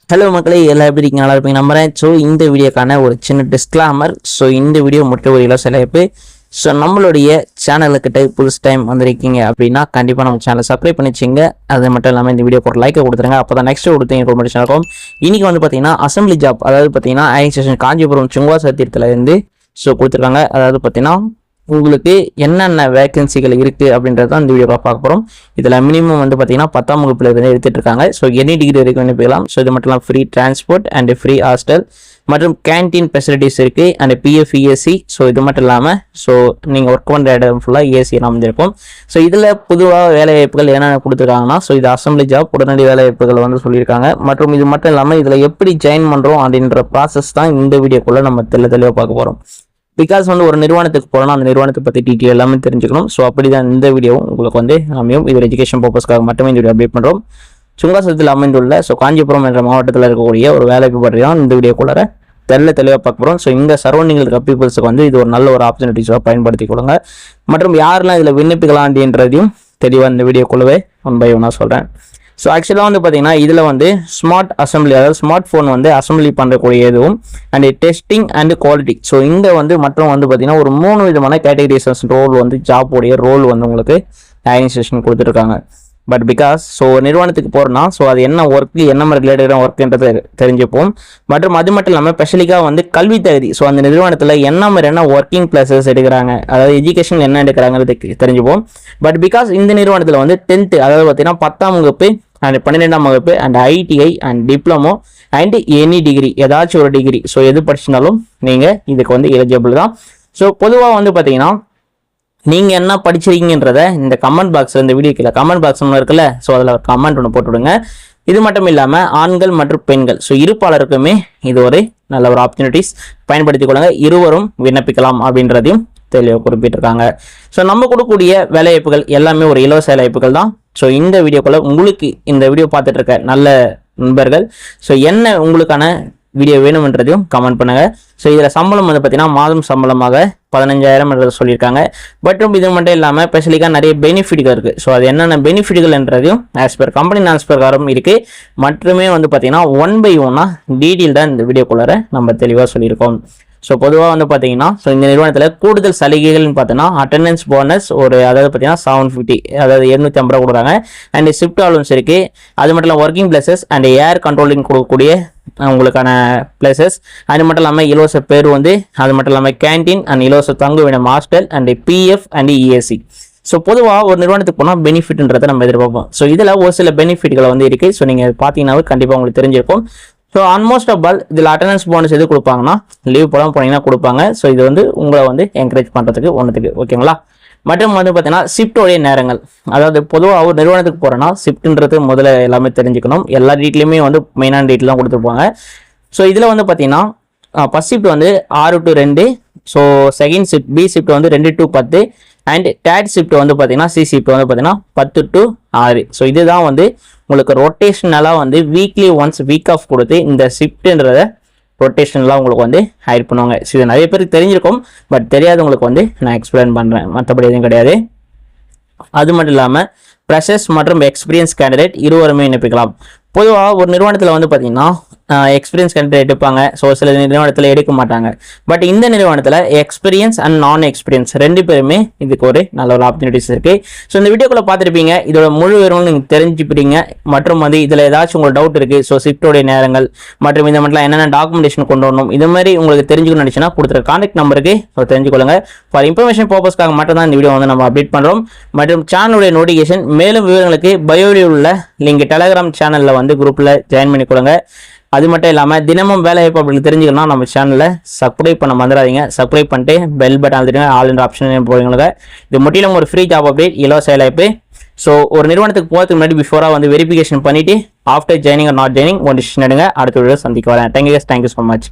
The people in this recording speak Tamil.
ஹலோ மக்களே, எல்லாம் எப்படி இருக்கீங்க? நல்லா இருப்பீங்க நம்புறேன். ஸோ இந்த வீடியோக்கான ஒரு சின்ன டிஸ்க்ளைமர். ஸோ இந்த வீடியோ மட்டும் ஒரு இலவச அழைப்பு. ஸோ நம்மளுடைய சேனலுக்கிட்ட புதுசு டைம் வந்திருக்கீங்க அப்படின்னா கண்டிப்பாக நம்ம சேனலை சப்ஸ்கிரைப் பண்ணி வச்சுங்க. அது மட்டும் இல்லாமல் இந்த வீடியோக்கு ஒரு லைக்கை கொடுத்துருங்க. அப்போ தான் நெக்ஸ்ட் கொடுத்து இன்ஃபர்மேஷன் இருக்கும். இன்றைக்கி வந்து பார்த்தீங்கன்னா அசம்பிளி ஜாப், அதாவது பார்த்தீங்கன்னா ஐஎன் ஸ்டேஷன் காஞ்சிபுரம் சுங்கா சத்திரத்துலேருந்து ஸோ கொடுத்துருக்காங்க. அதாவது பார்த்தீங்கன்னா உங்களுக்கு என்னென்ன வேகன்சிகள் இருக்குது அப்படின்றது தான் இந்த வீடியோ பார்க்க போகிறோம். இதில் மினிமம் வந்து பார்த்தீங்கன்னா 10ஆம் வகுப்பில் இருந்து எடுத்துகிட்டு இருக்காங்க. ஸோ எனி டிகிரி வரைக்கும் வந்து போகலாம். ஸோ இது மட்டும் இல்லாமல் free transport and free hostel மற்றும் கேன்டீன் ஃபெசிலிட்டிஸ் இருக்குது அண்ட் பிஎஃப் இஎஸ்சி. ஸோ இது மட்டும் இல்லாமல் ஸோ நீங்கள் ஒர்க் பண்ணுற இடம் ஃபுல்லாக ஏசி அமைஞ்சிருக்கும். ஸோ இதில் பொதுவாக வேலை வாய்ப்புகள் என்னென்ன கொடுத்துருக்காங்கன்னா, ஸோ இது அசம்பிளி ஜாப், உடனடி வேலை வாய்ப்புகள் வந்து சொல்லியிருக்காங்க. மற்றும் இது மட்டும் இல்லாமல் இதில் எப்படி ஜாயின் பண்ணுறோம் அப்படின்ற ப்ராசஸ் தான் இந்த வீடியோக்குள்ளே நம்ம தெளிவாக பார்க்க போகிறோம். பிகாஸ் வந்து ஒரு நிறுவனத்துக்கு போகிறோம்னா அந்த நிறுவனத்தை பற்றி டீட்டெயில் எல்லாமே தெரிஞ்சுக்கணும். ஸோ அப்படி தான் இந்த வீடியோவும் உங்களுக்கு வந்து அமையும். இது எஜுகேஷன் பர்பஸ்க்காக மட்டுமே இந்த வீடியோ அப்டேட் பண்ணுறோம். சுங்காசத்தில் அமைந்துள்ள ஸோ காஞ்சிபுரம் என்ற மாவட்டத்தில் இருக்கக்கூடிய ஒரு வேலைக்கு பற்றி தான் இந்த வீடியோக்குள்ளார தெளிவாக பார்க்க போகிறோம். ஸோ இந்த சரௌண்டிங்கில் இருக்க பீப்புள்ஸுக்கு வந்து இது ஒரு நல்ல ஒரு ஆப்பர்ச்சுனிட்டிஸாக பயன்படுத்தி கொடுங்க. மற்றும் யாரெல்லாம் இதில் விண்ணப்பிக்கலாம் அப்படின்றதையும் தெளிவாக இந்த வீடியோக்குள்ளவே ஒன் பை ஒன்னாக சொல்கிறேன். ஸோ ஆக்சுவலாக வந்து பார்த்தீங்கன்னா இதில் வந்து ஸ்மார்ட் அசம்பிளி, அதாவது ஸ்மார்ட் ஃபோன் வந்து அசம்பிளி பண்ணக்கூடிய இதுவும் and testing and quality. So இங்கே வந்து மற்றும் வந்து பார்த்தீங்கன்னா ஒரு 3 விதமான கேட்டகரிசஸ் ரோல் வந்து ஜாப்போடைய ரோல் வந்து உங்களுக்கு ஆர்கனைசேஷன் கொடுத்துருக்காங்க. பட் பிகாஸ் ஸோ நிறுவனத்துக்கு போகிறோன்னா ஸோ அது என்ன ஒர்க்கு, என்ன மாதிரி ரிலேட்டடான ஒர்க்குன்றதை தெரிஞ்சுப்போம். மற்றும் அது மட்டும் இல்லாமல் ஸ்பெஷலிக்காக வந்து கல்வி தகுதி, ஸோ அந்த நிறுவனத்தில் என்ன மாதிரியான ஒர்க்கிங் பிளேசஸ் எடுக்கிறாங்க, அதாவது எஜுகேஷன் என்ன எடுக்கிறாங்கிறது தெரிஞ்சுப்போம். பட் பிகாஸ் இந்த நிறுவனத்தில் வந்து 10th, அதாவது பார்த்தீங்கன்னா 10ஆம் வகுப்பு அண்ட் 12ஆம் வகுப்பு and ITI and diploma and any degree, ஏதாச்சும் ஒரு டிகிரி, ஸோ எது படிச்சினாலும் நீங்கள் இதுக்கு வந்து எலிஜிபிள் தான். ஸோ பொதுவாக வந்து பார்த்தீங்கன்னா நீங்கள் என்ன படிச்சிருக்கீங்கன்றத இந்த கமெண்ட் பாக்ஸில், இந்த வீடியோ கீழே கமெண்ட் பாக்ஸ் ஒன்று இருக்குல்ல, ஸோ அதில் ஒரு கமெண்ட் ஒன்று போட்டுவிடுங்க. இது மட்டும் இல்லாமல் ஆண்கள் மற்றும் பெண்கள் ஸோ இருப்பாளருக்குமே இது ஒரு நல்ல ஒரு ஆப்பர்ச்சுனிட்டிஸ் பயன்படுத்திக் கொள்ளுங்க. இருவரும் விண்ணப்பிக்கலாம் அப்படின்றதையும் தெளிவாக குறிப்பிட்டிருக்காங்க. ஸோ நம்ம கொடுக்கக்கூடிய வேலைவாய்ப்புகள் எல்லாமே ஒரு இலவச வேலைவாய்ப்புகள் தான். ஸோ இந்த வீடியோக்குள்ள உங்களுக்கு இந்த வீடியோ பார்த்துட்டு இருக்க நல்ல நண்பர்கள் ஸோ என்ன உங்களுக்கான வீடியோ வேணும்ன்றதையும் கமெண்ட் பண்ணுங்க. ஸோ இதில் சம்பளம் வந்து பார்த்தீங்கன்னா மாதம் சம்பளமாக 15,000 சொல்லியிருக்காங்க. மற்றும் இது மட்டும் இல்லாமல் ஸ்பெஷலிக்காக நிறைய பெனிஃபிட்கள் இருக்குது. ஸோ அது என்னென்ன பெனிஃபிட்கள்ன்றதையும் ஆஸ் பர் கம்பெனி டிரான்ஸ்பர்காரும் இருக்குது. மற்றுமே வந்து பார்த்தீங்கன்னா 1 by 1 டீட்டெயில் தான் இந்த வீடியோக்குள்ளார நம்ம தெளிவாக சொல்லியிருக்கோம். ஸோ பொதுவாக வந்து பார்த்தீங்கன்னா ஸோ இந்த நிறுவனத்தில் கூடுதல் சலுகைகள்னு பார்த்தோன்னா அட்டண்டன்ஸ் போனஸ் ஒரு, அதாவது பார்த்தீங்கன்னா 750, அதாவது 750 ரூபா கொடுக்குறாங்க. அண்ட் ஷிஃப்ட் அலவன்ஸ் இருக்குது. அது மட்டும் இல்லாமல் working places and air controlling கொடுக்கக்கூடிய உங்களுக்கான பிளேசஸ். அது மட்டும் இல்லாமல் இலவச பேர் வந்து, அது மட்டும் இல்லாமல் கேன்டீன் அண்ட் இலவச தங்குமிடம் hostel and PF and ESC. So பொதுவாக ஒரு நிறுவனத்துக்கு போனால் பெனிஃபிட்ன்றதை நம்ம எதிர்பார்ப்போம். ஸோ இதில் ஒரு சில பெனிஃபிட்களை வந்து இருக்குது. ஸோ நீங்கள் பார்த்தீங்கன்னாவே கண்டிப்பாக உங்களுக்கு தெரிஞ்சிருக்கும். ஸோ ஆல்மோஸ்ட் ஆஃப் ஆல் இதில் அட்டண்டன்ஸ் போனஸ் எது கொடுப்பாங்கன்னா லீவ் போடாமல் போனீங்கன்னா கொடுப்பாங்க. ஸோ இது வந்து உங்களை வந்து என்கரேஜ் பண்ணுறதுக்கு ஒன்றுத்துக்கு, ஓகேங்களா. மற்றும் வந்து பார்த்தீங்கன்னா ஷிஃப்டோடைய நேரங்கள், அதாவது பொதுவாக ஒரு நிறுவனத்துக்கு போகிறோன்னா ஷிஃப்ட்ன்றது முதல்ல எல்லாமே தெரிஞ்சுக்கணும். எல்லா டீட்லையுமே வந்து மெயினான டீட்டெயில் தான் கொடுத்துருப்பாங்க. ஸோ இதில் வந்து பார்த்தீங்கன்னா ஃபர்ஸ்ட் ஷிஃப்ட் வந்து 6 to 2, so second shift B shift வந்து 2 to 10 அண்ட் தேர்ட் ஷிஃப்ட் வந்து பார்த்தீங்கன்னா சி ஷிஃப்ட் வந்து பார்த்தீங்கன்னா 10 to 6. ஸோ இதுதான் வந்து உங்களுக்கு ரொட்டேஷனலாக வந்து வீக்லி ஒன்ஸ் வீக் ஆஃப் கொடுத்து இந்த ஷிஃப்ட்ன்றதை ரொட்டேஷனலாக உங்களுக்கு வந்து ஹையர் பண்ணுவாங்க. ஸோ இது நிறைய பேருக்கு தெரிஞ்சிருக்கும், பட் தெரியாதவங்களுக்கு வந்து நான் எக்ஸ்பிளைன் பண்ணுறேன், மற்றபடி எதுவும் கிடையாது. அது மட்டும் இல்லாமல் ஃப்ரெஷர்ஸ் மற்றும் எக்ஸ்பீரியன்ஸ் கேண்டிடேட் இருவருமே விண்ணப்பிக்கலாம். பொதுவாக ஒரு நிறுவனத்தில் வந்து பார்த்தீங்கன்னா எக்ஸ்பீரியன்ஸ் கேண்டிடேட் எடுப்பாங்க. ஸோ சில நிறுவனத்தில் எடுக்க மாட்டாங்க. பட் இந்த நிறுவனத்தில் எக்ஸ்பீரியன்ஸ் அண்ட் நான் எக்ஸ்பீரியன்ஸ் 2 பேருமே இதுக்கு ஒரு நல்ல ஒரு ஆப்பர்ச்சுனிட்டிஸ் இருக்குது. ஸோ இந்த வீடியோக்குள்ளே பார்த்துருப்பீங்க, இதோட முழு விவரம் நீங்கள் தெரிஞ்சுப்பீங்க. மற்றும் வந்து இதில் ஏதாச்சும் உங்களுக்கு டவுட் இருக்குது, ஸோ ஷிஃப்டோடைய நேரங்கள் மற்றும் இந்த மட்டும் என்னென்ன டாக்குமெண்டேஷன் கொண்டு வரணும், இது மாதிரி உங்களுக்கு தெரிஞ்சுக்கணும்னு நினச்சினா கொடுத்துருக்க கான்டாக்ட் நம்பருக்கு ஸோ தெரிஞ்சுக்கொள்ளுங்க. ஃபார் இன்ஃபர்மேஷன் பர்பஸ்க்காக மட்டும் தான் இந்த வீடியோ வந்து நம்ம அப்டேட் பண்ணுறோம். மற்றும் சேனலுடைய நோட்டிஃபிகேஷன், மேலும் விவரங்களுக்கு பயோவில் உள்ள லிங்க் டெலகிராம் சேனலில் வந்து குரூப்பில் ஜாயின் பண்ணிக்கொள்ளுங்க. அது மட்டும் இல்லாமல் தினமும் வேலை வாய்ப்பு அப்படின்னு தெரிஞ்சுக்கணும் நம்ம சேனலில் சப்ஸ்கிரைப் பண்ண மறந்துடாதீங்க. சப்ஸ்கிரைப் பண்ணிட்டு பெல் பட்டன் அழுத்திடுங்க, ஆல் என்ற ஆப்ஷன் போடுங்க. இது முற்றிலும் ஒரு ஃப்ரீ ஜாப் அப்டேட், இலவச வேலை வாய்ப்பு. ஸோ ஒரு நிறுவனத்துக்கு போகிறதுக்கு முன்னாடி பிஃபோராக வந்து வெரிஃபிகேஷன் பண்ணிவிட்டு after joining or not joining ஒரு டிசிஷன் எடுங்க. அடுத்த வீடியோ சந்திக்க வரேன். Thank you so much.